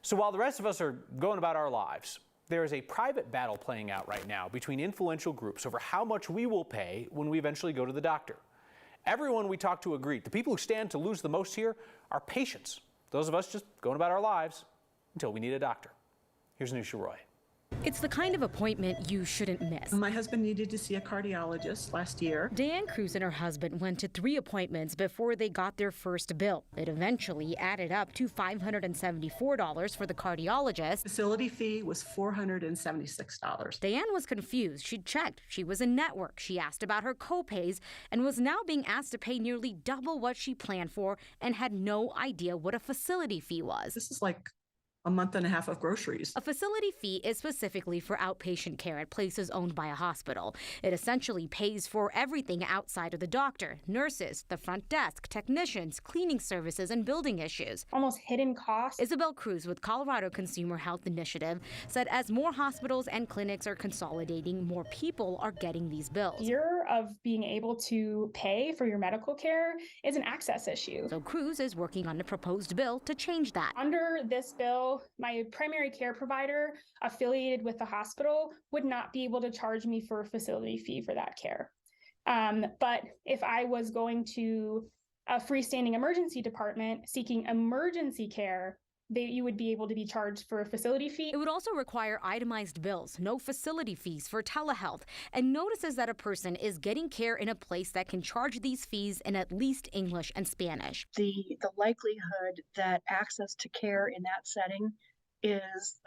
So while the rest of us are going about our lives, there is a private battle playing out right now between influential groups over how much we will pay when we eventually go to the doctor. Everyone we talk to agreed the people who stand to lose the most here are patients, those of us just going about our lives until we need a doctor. Here's Nusha Roy. It's the kind of appointment you shouldn't miss. My husband needed to see a cardiologist last year. Diane Cruz and her husband went to 3 appointments before they got their first bill. It eventually added up to $574 for the cardiologist. Facility fee was $476. Diane was confused. She checked. She was in network. She asked about her copays and was now being asked to pay nearly double what she planned for and had no idea what a facility fee was. This is like a month and a half of groceries. A facility fee is specifically for outpatient care at places owned by a hospital. It essentially pays for everything outside of the doctor, nurses, the front desk, technicians, cleaning services, and building issues. Almost hidden costs. Isabel Cruz with Colorado Consumer Health Initiative said as more hospitals and clinics are consolidating, more people are getting these bills. Fear of being able to pay for your medical care is an access issue. So Cruz is working on a proposed bill to change that. Under this bill, my primary care provider affiliated with the hospital would not be able to charge me for a facility fee for that care. But if I was going to a freestanding emergency department seeking emergency care, you would be able to be charged for a facility fee. It would also require itemized bills, no facility fees for telehealth, and notices that a person is getting care in a place that can charge these fees in at least English and Spanish. The likelihood that access to care in that setting is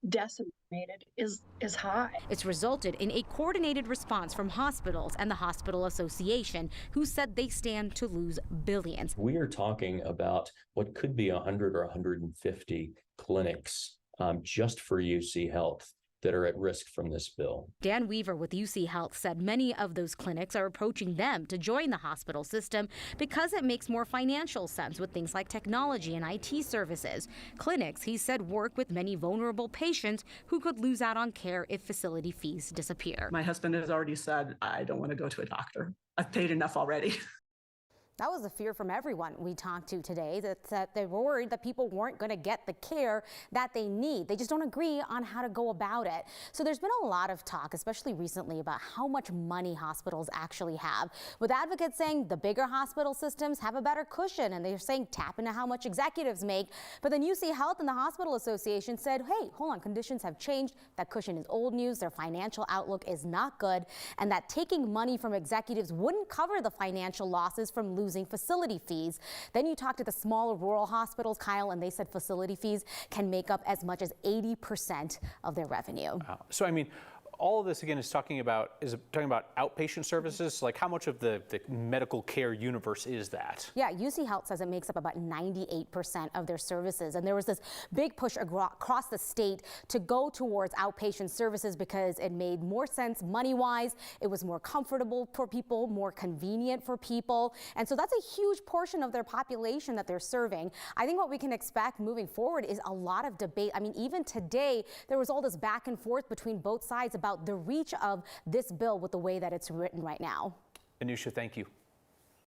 decimated is high. It's resulted in a coordinated response from hospitals and the Hospital Association, who said they stand to lose billions. We are talking about what could be 100 or 150 clinics just for UC Health that are at risk from this bill. Dan Weaver with UC Health said many of those clinics are approaching them to join the hospital system because it makes more financial sense with things like technology and IT services. Clinics, he said, work with many vulnerable patients who could lose out on care if facility fees disappear. My husband has already said, I don't want to go to a doctor. I've paid enough already. That was the fear from everyone we talked to today, that they were worried that people weren't going to get the care that they need. They just don't agree on how to go about it. So there's been a lot of talk, especially recently, about how much money hospitals actually have, with advocates saying the bigger hospital systems have a better cushion, and they're saying tap into how much executives make. But then UC Health and the Hospital Association said, hey, hold on, conditions have changed. That cushion is old news. Their financial outlook is not good, and that taking money from executives wouldn't cover the financial losses from losing facility fees. Then you talk to the smaller rural hospitals, Kyle, and they said facility fees can make up as much as 80% of their revenue. Wow. So, I mean, all of this again is talking about outpatient services. Like, how much of the medical care universe is that? Yeah, UC Health says it makes up about 98% of their services, and there was this big push across the state to go towards outpatient services because it made more sense money-wise. It was more comfortable for people, more convenient for people, and so that's a huge portion of their population that they're serving. I think what we can expect moving forward is a lot of debate. I mean, even today there was all this back and forth between both sides about the reach of this bill with the way that it's written right now. Anusha, thank you.